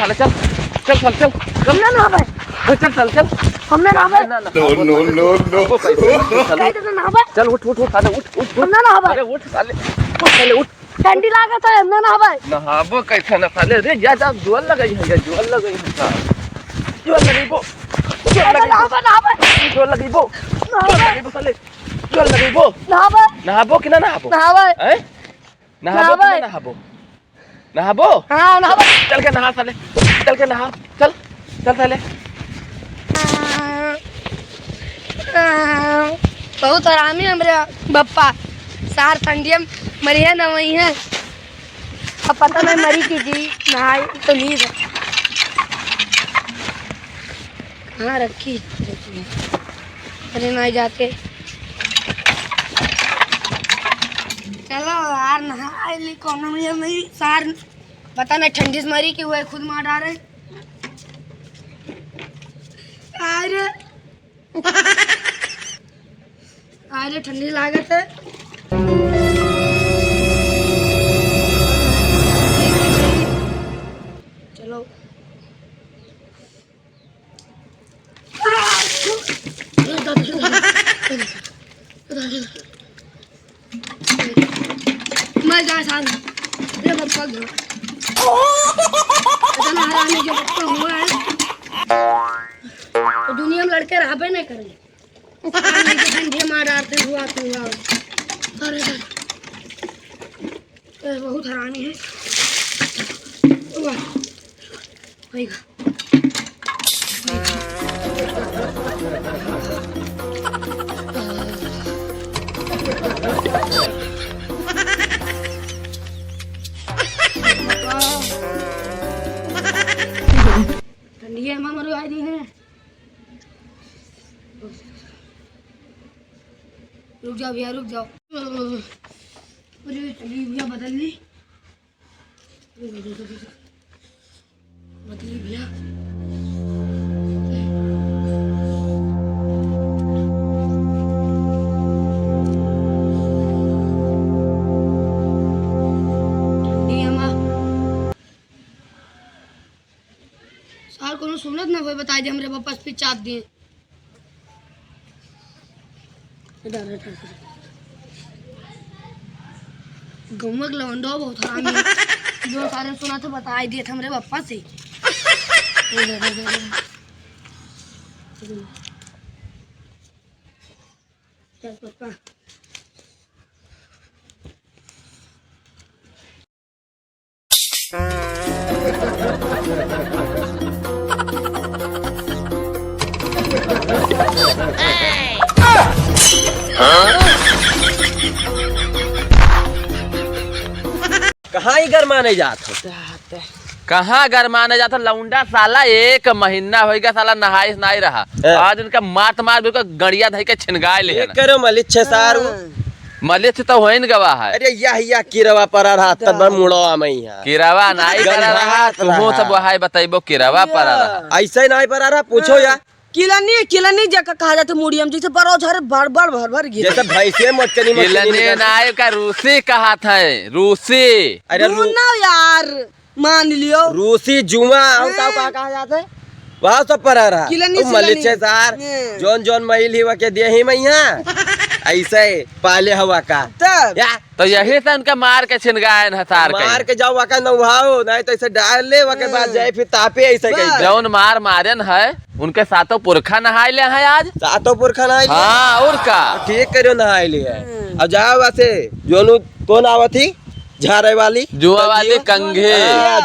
साले चल चल चल चल हमने ना भाई चल चल चल हमने ना भाई नो नो नो नो चल उठ उठ साले उठ उठ हमने ना भाई अरे उठ साले उठ ठंडी लागत है हमने ना भाई नहाबो कैसे ना साले रे जा जा जुअल लगई है जुअल लगई है जुअल लगईबो ना भाई जुअल लगईबो साले जुअल लगईबो ना भाई नहाबो कि ना नहाबो ना भाई हैं नहाबो कि ना नहाबो नहाबो हां ना भाई चल के नहा साले चल के नहा चल चल साले बहुत आरामी है मेरे बप्पा सार ठंडियम मरी है ना वही है अब पता नहीं मरी की जी नहाई तो नींद है कहाँ रखी अरे नहीं जाते चलो यार नहा ली कौन मेरी सार पता नहीं ठंडी से मरी कि वह खुद मार डाले अरे ठंडी लागत है चलो मर जाए साथ ये बप्पा घर इतना हराने जो बप्पा हुआ है तो दुनिया में लड़के रहा पे नहीं करेंगे ठंडी मार डालते हुआ तो हुआ अरे बहुत हरानी है ठंडी है मर आई है रुक जाओ भैया रुक जाओ अरे चलिए भैया बदल ली बदली भैया सार को सुनत ना कोई बता दे हमरे पापा पे चाप दिए गमक लवंडो बहुत हरामी है जो सारे सुना था बता दिए थे हमरे पापा से चल पापा कहाँ ही गरमाने जात हो कहाँ गरमाने जाता लौंडा साला एक महीना हो गया साला नहाई नहीं रहा आज उनका मात मार बिल्कुल गड़िया धई के छिनगाए ले करो मलिक छे सार मलिक तो हो न गवा है अरे यह किरवा पर रहा तब मुड़वा में किरवा नहीं कर रहा तुम सब वहां बताइबो किरवा पर रहा ऐसे नहीं पर रहा पूछो या किलनी जगह कहा जाता मुड़ियम जैसे बड़ो झर भर भर गिर जैसे भैंसे मटकनी किलनी नाय का रूसी कहा था रूसी अरे ना यार मान लियो रूसी जुआ और का कहा जाता है वहाँ सब पर रहा मलिक छे सार जोन जोन महिल ही वके दे ही मैया ऐसे पाले हवा का तो यही से उनका मार के छिनगायन हसार मार के जाओ वका नहाओ नहीं तो ऐसे डाल ले वके बाद जाए फिर तापे ऐसे जौन मार मारन है उनके सातों पुरखा नहाए ले हैं आज सातों पुरखा नहाए हाँ और का ठीक करो नहाए लिए अब जाओ वैसे जोनू तो नाव थी झारे वाली जुआ वाली कंघे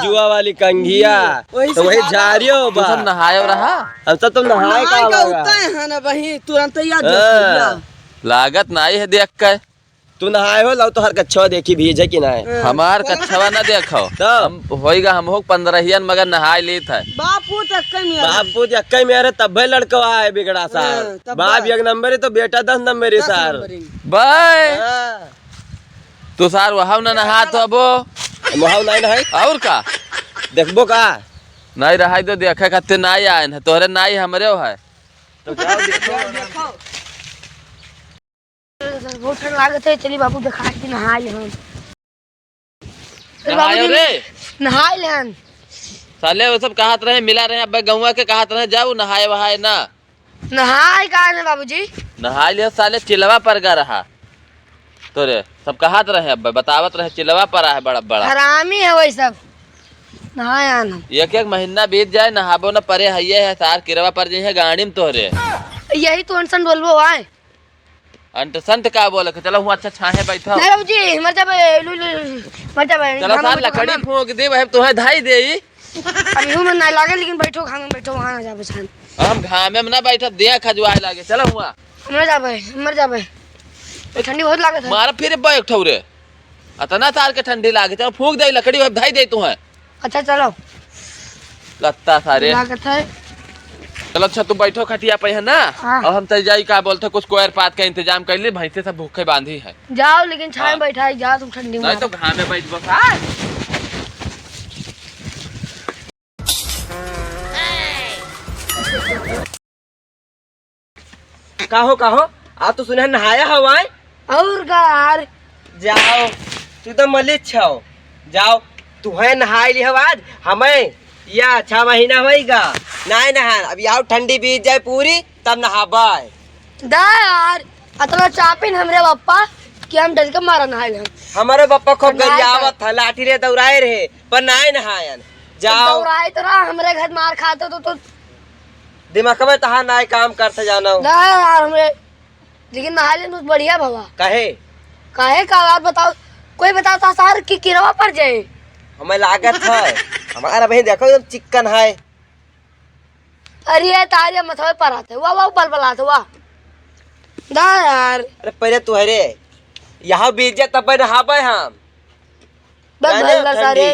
जुआ वाली कंघिया तो वही झारियो सब नहायो रहा हम सब तो नहाए का है ना वही तुरंत याद लागत नहीं है देख के तू नहाए हो लाओ तो हर कच्छा देखी भीजे कि ना हमार कच्छवा न देखो हम होएगा हम हो 15 मगर नहाए ली था बापू तक मेरे तब लड़का है बिगड़ा सार बाप एक नंबर है तो बेटा 10 नंबर है सार बाय तू सार वहां न नहा तो अबो वहां नहीं नहाई और का देखबो का नहीं रहा तो देखे खातिर नहीं आए है तोहरे नहीं हमरे है तो जाओ देखो बहुत ठंड लागत है चली बाबू दिखा के नहाए हम नहायो रे नहाए ले हम साले वो सब कहत रहे मिला रहे अब गौवा के कहत रहे जाऊ नहाए वहाए ना नहाए कहा ने बाबूजी? नहाए लिया साले चिलवा पर गा रहा तोरे सब कहत रहे अब बतावत रहे चिलवा पर है बड़ा बड़ा हरामी है वही सब। नहाए आना एक एक महीना बीत जाए नहाबो न परे है सार किरवा पर जाइए गाड़ी में तोहरे यही तो अनसन बोलबो आए अंत संत का बोले चलो हुआ अच्छा छाहे बैठो नहीं बाबूजी मर जा चलो सार लकड़ी फूंक दे वह तुम्हें धाई दे अभी हूं मैं नहीं लागे लेकिन बैठो खाने में बैठो वहां ना जा बचान हम घामे में ना बैठा दिया खजुआए लागे चलो हुआ मर जा भाई ठंडी बहुत लागत है। मारा फिर बैठो रे अतना तार के ठंडी लागे चलो फूंक दे लकड़ी वह धाई दे तुम्हें अच्छा चलो लत्ता सारे लागत है। चलो अच्छा तुम बैठो खटिया पे है ना हाँ। और हम तय जाई का बोलते कुछ कोयर पात का इंतजाम कर ले भैंसे सब भूखे बांधी है जाओ लेकिन छाए हाँ। बैठा जाओ तुम ठंडी में नहीं तो घामे बैठ बस कहो आप तो सुना नहाया हवाए और का यार जाओ तू तो मलिक छो जाओ तू है नहाई ली आज हमें या 6 महीना होएगा नहीं नहा अभी आओ ठंडी बीत जाए पूरी तब नहाबाए दा यार अतला चापिन हमरे पप्पा कि हम डर के मारा नहाए हम हमारे पापा खूब गरियावत था लाठी रे दौड़ाए रहे पर नहीं नहायन जाओ दौड़ाए तो रहा हमरे घर मार खाते तो दिमाग में तहा ना काम करते जाना दा यार हमरे लेकिन नहा ले तो बढ़िया भवा कहे काहे का बात बताओ कोई बताता सार की किरवा पर जाए हमें लागत है हमारा बहन देखो एकदम चिकन है अरे तारे मथवे पर आते वाह वाह बलबलाते वाह दा यार अरे पहले तू है रे यहाँ बीत जाए तब नहाबे हम बस भल्ला सारे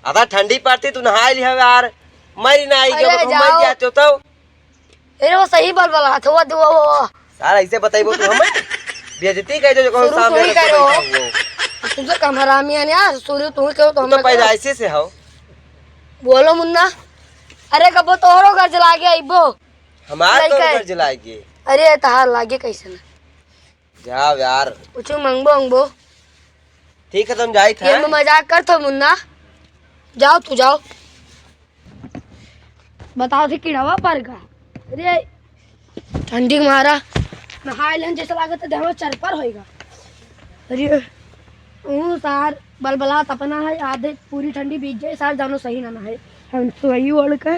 अदा ठंडी पड़ती तू नहा ली यार मरी ना आई अरे मर जाओ। जाते तो अरे वो सही बलबलाते वाह सारा ऐसे बताइबो तू हमें बेइज्जती कह दो जो शुरू सामने से ही रखो करो। बैठा हुआ। तुम तो कम हरामी है यार सूर्य तू ही कहो तो तू हम तो पहले ऐसे से हो बोलो मुन्ना अरे कबो तोहरो घर जला के आइबो हमारे तो लइका है। घर जलाएगी अरे तहार लागे कैसे ना जाओ यार कुछ मंगबो अंगबो ठीक है तुम जाई ये था में मजाक कर तो मुन्ना जाओ तू जाओ बताओ थे किड़वा पर का अरे ठंडी के मारा नहाए लेन जैसा लागत है हमें चरपर होएगा अरे सार बलबला अपना है आधे पूरी ठंडी बीत जाए सार जानो सही ना नहाए हम तो वही ओढ़ के